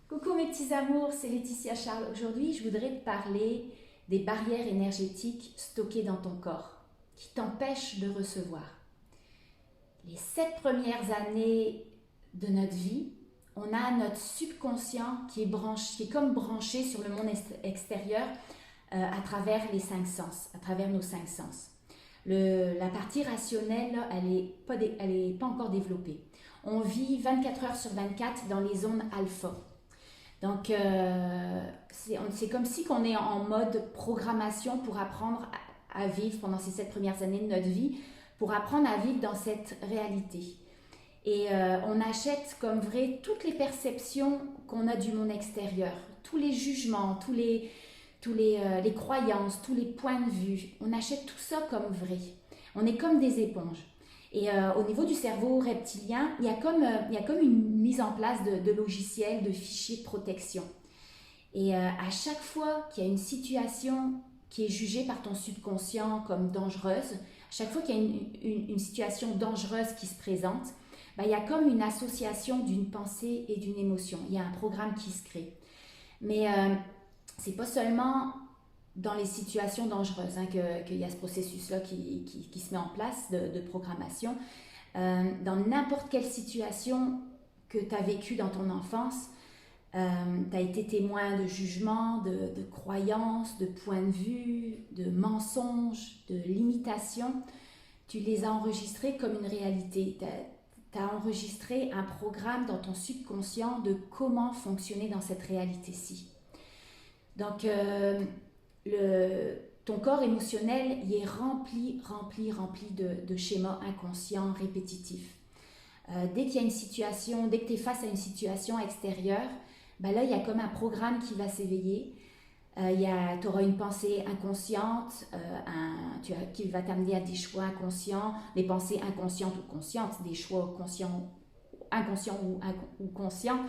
Coucou mes petits amours, c'est Laetitia Charles. Aujourd'hui, je voudrais te parler des barrières énergétiques stockées dans ton corps qui t'empêchent de recevoir. Les 7 premières années de notre vie, on a notre subconscient qui est comme branché sur le monde extérieur à travers les 5 sens, à travers nos 5 sens. La partie rationnelle, elle est pas encore développée. On vit 24 heures sur 24 dans les zones alpha. Donc, c'est comme si on est en mode programmation pour apprendre à vivre pendant ces 7 premières années de notre vie, pour apprendre à vivre dans cette réalité. Et on achète comme vrai toutes les perceptions qu'on a du monde extérieur, tous les jugements, les croyances, tous les points de vue. On achète tout ça comme vrai. On est comme des éponges. Et au niveau du cerveau reptilien, il y a comme une mise en place de logiciels, de fichiers de protection. Et à chaque fois qu'il y a une situation qui est jugée par ton subconscient comme dangereuse, à chaque fois qu'il y a une situation dangereuse qui se présente, il y a comme une association d'une pensée et d'une émotion. Il y a un programme qui se crée. Mais c'est pas seulement dans les situations dangereuses qu'il y a ce processus-là qui se met en place de programmation. Dans n'importe quelle situation que tu as vécue dans ton enfance, tu as été témoin de jugements, de croyances, de points de vue, de mensonges, de limitations. Tu les as enregistrés comme une réalité. Tu as enregistré un programme dans ton subconscient de comment fonctionner dans cette réalité-ci. Donc, ton corps émotionnel il est rempli de schémas inconscients répétitifs. Dès qu'il y a une situation, dès que tu es face à une situation extérieure, là il y a comme un programme qui va s'éveiller. Tu auras une pensée inconsciente qui va t'amener à des choix inconscients, des pensées inconscientes ou conscientes, des choix inconscients ou conscients.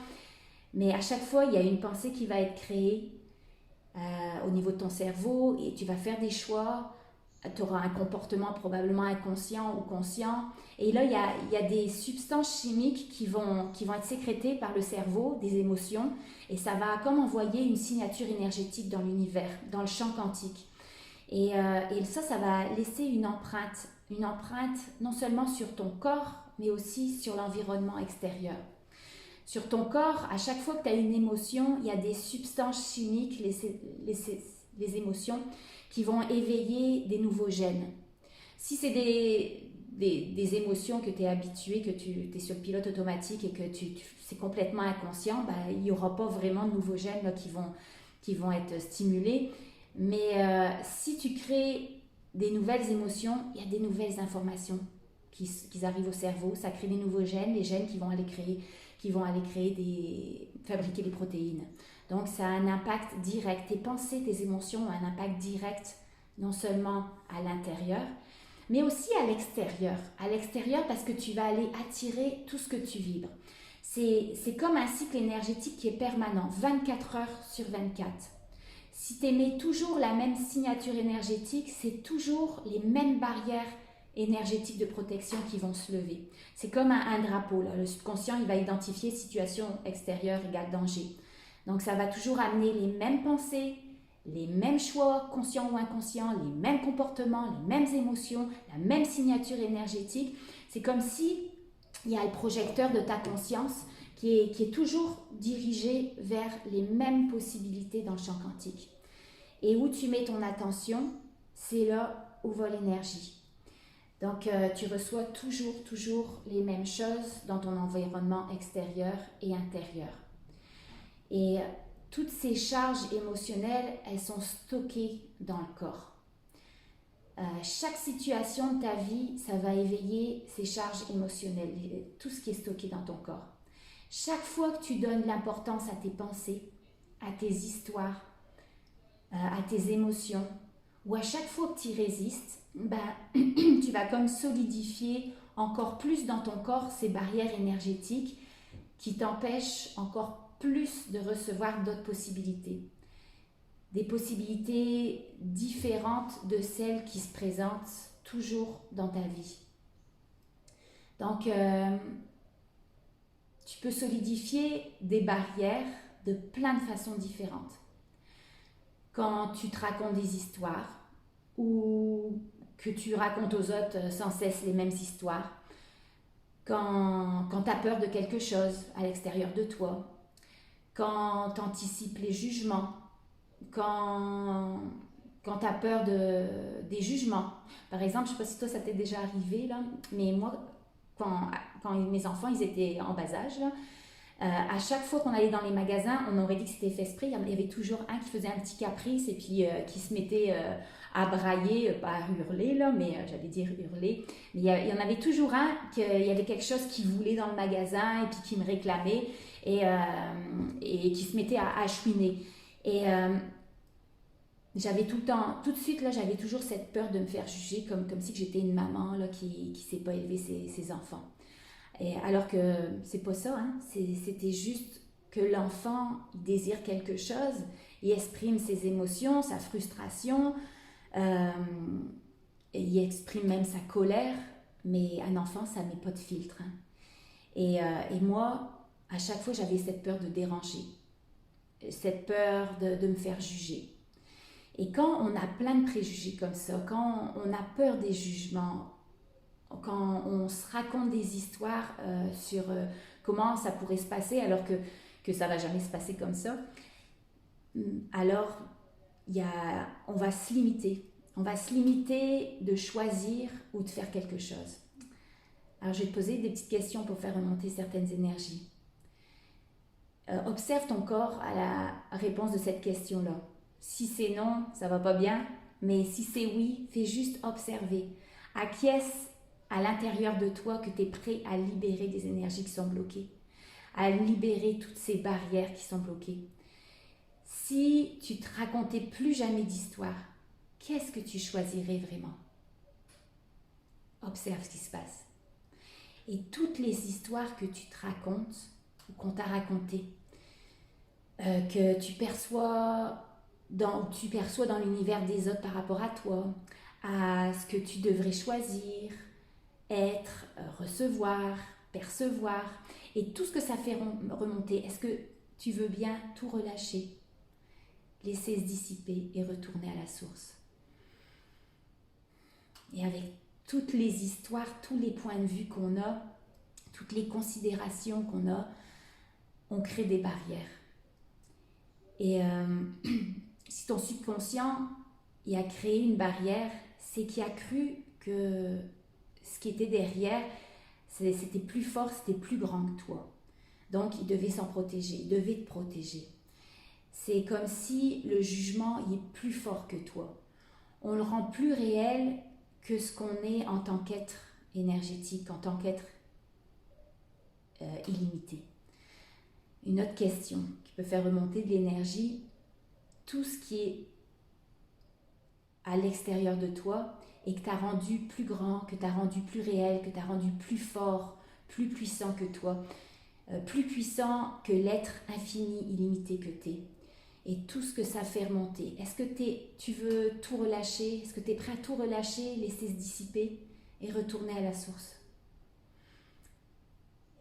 Mais à chaque fois, il y a une pensée qui va être créée au niveau de ton cerveau et tu vas faire des choix, tu auras un comportement probablement inconscient ou conscient et là il y a des substances chimiques qui vont être sécrétées par le cerveau, des émotions et ça va comme envoyer une signature énergétique dans l'univers, dans le champ quantique et ça va laisser une empreinte non seulement sur ton corps mais aussi sur l'environnement extérieur. Sur ton corps, à chaque fois que tu as une émotion, il y a des substances chimiques, les émotions, qui vont éveiller des nouveaux gènes. Si c'est des émotions que tu es habitué, que tu es sur le pilote automatique et que c'est complètement inconscient, il n'y aura pas vraiment de nouveaux gènes là, qui vont être stimulés. Mais si tu crées des nouvelles émotions, il y a des nouvelles informations qui arrivent au cerveau. Ça crée des nouveaux gènes, les gènes qui vont aller fabriquer des protéines. Donc ça a un impact direct. Tes pensées, tes émotions ont un impact direct, non seulement à l'intérieur, mais aussi à l'extérieur. À l'extérieur parce que tu vas aller attirer tout ce que tu vibres. C'est comme un cycle énergétique qui est permanent, 24 heures sur 24. Si tu émets toujours la même signature énergétique, c'est toujours les mêmes barrières énergétiques de protection qui vont se lever. C'est comme un drapeau. Là. Le subconscient, il va identifier situation extérieure égale danger. Donc, ça va toujours amener les mêmes pensées, les mêmes choix, conscients ou inconscients, les mêmes comportements, les mêmes émotions, la même signature énergétique. C'est comme si il y a le projecteur de ta conscience qui est toujours dirigé vers les mêmes possibilités dans le champ quantique. Et où tu mets ton attention, c'est là où va l'énergie. Donc, tu reçois toujours les mêmes choses dans ton environnement extérieur et intérieur. Et toutes ces charges émotionnelles, elles sont stockées dans le corps. Chaque situation de ta vie, ça va éveiller ces charges émotionnelles, tout ce qui est stocké dans ton corps. Chaque fois que tu donnes l'importance à tes pensées, à tes histoires, à tes émotions, ou à chaque fois que tu y résistes, tu vas comme solidifier encore plus dans ton corps ces barrières énergétiques qui t'empêchent encore plus de recevoir d'autres possibilités. Des possibilités différentes de celles qui se présentent toujours dans ta vie. Donc, tu peux solidifier des barrières de plein de façons différentes. Quand tu te racontes des histoires ou que tu racontes aux autres sans cesse les mêmes histoires, quand tu as peur de quelque chose à l'extérieur de toi, quand tu anticipes les jugements, quand tu as peur des jugements. Par exemple, je ne sais pas si toi ça t'est déjà arrivé, là, mais moi, quand mes enfants ils étaient en bas âge, là, à chaque fois qu'on allait dans les magasins, on aurait dit que c'était fait exprès. Il y avait toujours un qui faisait un petit caprice et puis qui se mettait à brailler, pas à hurler, là, mais j'allais dire hurler. Mais il y en avait toujours un qu'il y avait quelque chose qu'il voulait dans le magasin et puis qui me réclamait et qui se mettait à chouiner. Et j'avais tout de suite, là, j'avais toujours cette peur de me faire juger comme si j'étais une maman là, qui ne sait pas élever ses enfants. Et alors que c'est pas ça, hein. C'était juste que l'enfant il désire quelque chose, il exprime ses émotions, sa frustration, et il exprime même sa colère, mais un enfant ça met pas de filtre. Hein. Et moi, à chaque fois j'avais cette peur de déranger, cette peur de me faire juger. Et quand on a plein de préjugés comme ça, quand on a peur des jugements, quand on se raconte des histoires sur comment ça pourrait se passer alors que ça ne va jamais se passer comme ça, alors on va se limiter. On va se limiter de choisir ou de faire quelque chose. Alors je vais te poser des petites questions pour faire remonter certaines énergies. Observe ton corps à la réponse de cette question-là. Si c'est non, ça ne va pas bien, mais si c'est oui, fais juste observer. Acquiesce à l'intérieur de toi que tu es prêt à libérer des énergies qui sont bloquées, à libérer toutes ces barrières qui sont bloquées. Si tu te racontais plus jamais d'histoire, qu'est-ce que tu choisirais vraiment? Observe ce qui se passe. Et toutes les histoires que tu te racontes ou qu'on t'a racontées, que tu perçois dans l'univers des autres par rapport à toi, à ce que tu devrais choisir, être, recevoir, percevoir, et tout ce que ça fait remonter. Est-ce que tu veux bien tout relâcher, laisser se dissiper et retourner à la source? Et avec toutes les histoires, tous les points de vue qu'on a, toutes les considérations qu'on a, on crée des barrières. Et si ton subconscient il a créé une barrière, c'est qu'il a cru que ce qui était derrière, c'était plus fort, c'était plus grand que toi. Donc, il devait s'en protéger, il devait te protéger. C'est comme si le jugement il est plus fort que toi. On le rend plus réel que ce qu'on est en tant qu'être énergétique, en tant qu'être illimité. Une autre question qui peut faire remonter de l'énergie, tout ce qui est à l'extérieur de toi et que tu as rendu plus grand, que tu as rendu plus réel, que tu as rendu plus fort, plus puissant que toi, plus puissant que l'être infini, illimité que tu es. Et tout ce que ça fait remonter. Est-ce que tu veux tout relâcher? Est-ce que tu es prêt à tout relâcher, laisser se dissiper et retourner à la source?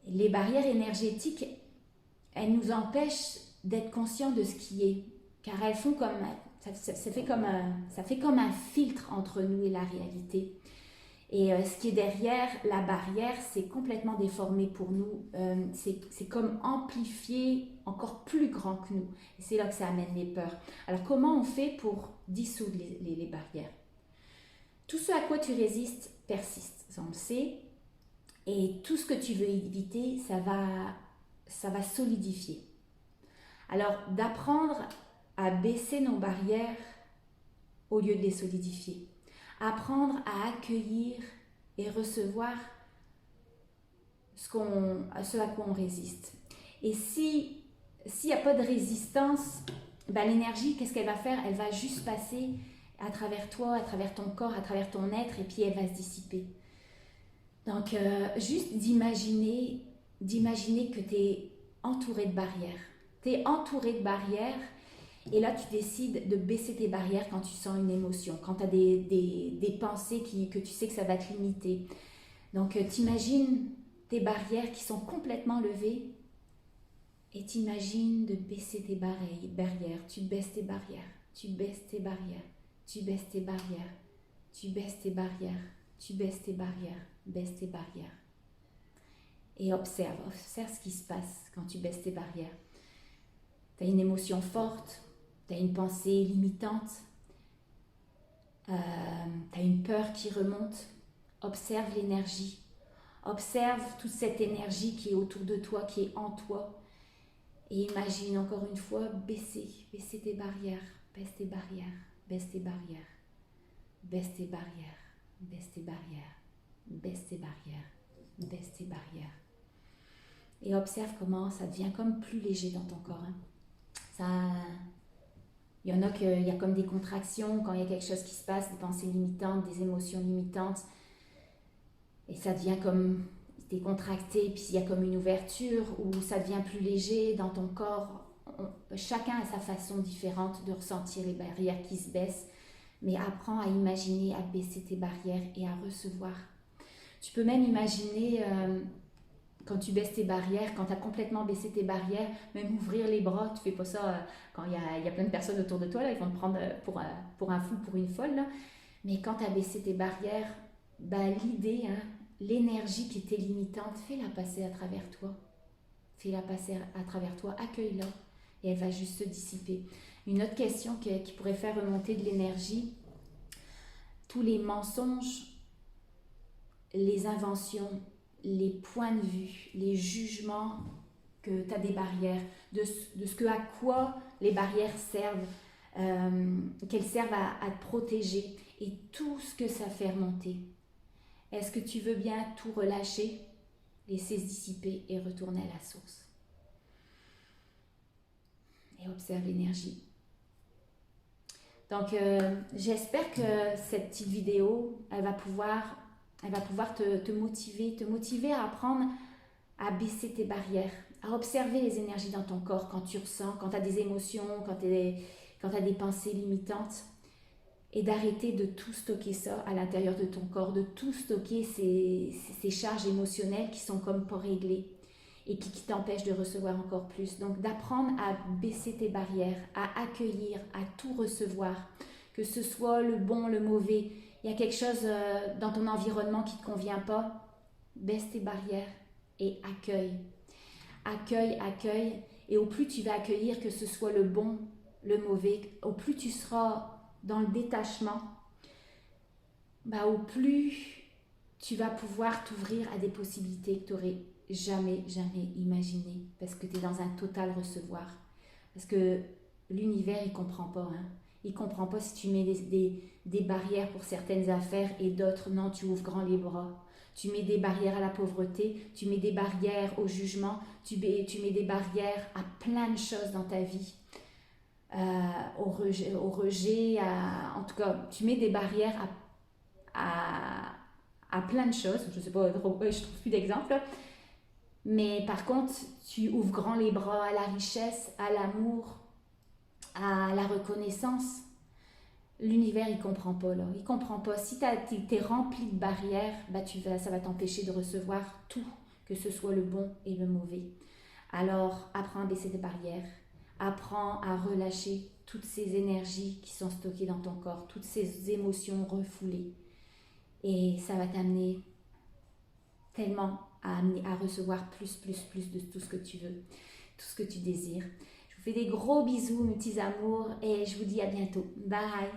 Les barrières énergétiques, elles nous empêchent d'être conscients de ce qui est, car elles font comme... Ça fait comme un filtre entre nous et la réalité. Et ce qui est derrière la barrière, c'est complètement déformé pour nous. C'est comme amplifié, encore plus grand que nous. Et c'est là que ça amène les peurs. Alors comment on fait pour dissoudre les barrières? Tout ce à quoi tu résistes persiste, ça on le sait. Et tout ce que tu veux éviter, ça va solidifier. Alors d'apprendre à baisser nos barrières au lieu de les solidifier. Apprendre à accueillir et recevoir ce à quoi on résiste. Et s'il n'y a pas de résistance, l'énergie, qu'est-ce qu'elle va faire? Elle va juste passer à travers toi, à travers ton corps, à travers ton être, et puis elle va se dissiper. Donc, juste d'imaginer que tu es entouré de barrières. Tu es entouré de barrières et là, tu décides de baisser tes barrières quand tu sens une émotion, quand tu as des pensées que tu sais que ça va te limiter. Donc, t'imagines tes barrières qui sont complètement levées et t'imagines de baisser tes barrières. Tu baisses tes barrières, tu baisses tes barrières, tu baisses tes barrières, tu baisses tes barrières, tu baisses tes barrières, baisse tes barrières. Et observe ce qui se passe quand tu baisses tes barrières. Tu as une émotion forte, tu as une pensée limitante, tu as une peur qui remonte. Observe l'énergie. Observe toute cette énergie qui est autour de toi, qui est en toi. Et imagine encore une fois baisser tes barrières, baisse tes barrières, baisse tes barrières, baisse tes barrières, baisse tes barrières, baisse tes barrières, baisse tes barrières. Et observe comment ça devient comme plus léger dans ton corps. Il y en a qu'il y a comme des contractions quand il y a quelque chose qui se passe, des pensées limitantes, des émotions limitantes. Et ça devient comme décontracté, puis il y a comme une ouverture où ça devient plus léger dans ton corps. Chacun a sa façon différente de ressentir les barrières qui se baissent, mais apprends à imaginer, à baisser tes barrières et à recevoir. Tu peux même imaginer, quand tu baisses tes barrières, quand tu as complètement baissé tes barrières, même ouvrir les bras. Tu fais pas ça quand il y a plein de personnes autour de toi, là, ils vont te prendre pour un fou, pour une folle. Là. Mais quand tu as baissé tes barrières, l'idée, l'énergie qui était limitante, fais-la passer à travers toi. Fais-la passer à travers toi, accueille-la et elle va juste se dissiper. Une autre question qui pourrait faire remonter de l'énergie, tous les mensonges, les inventions, les points de vue, les jugements que tu as des barrières, de ce à quoi les barrières servent, qu'elles servent à te protéger et tout ce que ça fait remonter. Est-ce que tu veux bien tout relâcher, laisser se dissiper et retourner à la source? Et observe l'énergie. Donc, j'espère que cette petite vidéo, elle va pouvoir te motiver à apprendre à baisser tes barrières, à observer les énergies dans ton corps quand tu ressens, quand tu as des émotions, quand tu as des pensées limitantes. Et d'arrêter de tout stocker ça à l'intérieur de ton corps, de tout stocker ces charges émotionnelles qui sont comme pas réglées et qui t'empêchent de recevoir encore plus. Donc d'apprendre à baisser tes barrières, à accueillir, à tout recevoir, que ce soit le bon, le mauvais. Il y a quelque chose dans ton environnement qui ne te convient pas, baisse tes barrières et accueille. Accueille. Et au plus tu vas accueillir, que ce soit le bon, le mauvais, au plus tu seras dans le détachement, au plus tu vas pouvoir t'ouvrir à des possibilités que tu n'aurais jamais imaginées, parce que tu es dans un total recevoir. Parce que l'univers, il ne comprend pas. Il ne comprend pas si tu mets des barrières pour certaines affaires et d'autres, non, tu ouvres grand les bras. Tu mets des barrières à la pauvreté, tu mets des barrières au jugement, tu mets des barrières à plein de choses dans ta vie. Au rejet, en tout cas, tu mets des barrières à plein de choses. Je ne sais pas, je trouve plus d'exemples. Mais par contre, tu ouvres grand les bras à la richesse, à l'amour, à la reconnaissance. L'univers, il ne comprend pas. Là. Il ne comprend pas. Si tu es rempli de barrières, ça va t'empêcher de recevoir tout, que ce soit le bon et le mauvais. Alors, apprends à baisser tes barrières. Apprends à relâcher toutes ces énergies qui sont stockées dans ton corps, toutes ces émotions refoulées. Et ça va t'amener tellement à recevoir plus de tout ce que tu veux, tout ce que tu désires. Je vous fais des gros bisous, mes petits amours, et je vous dis à bientôt. Bye!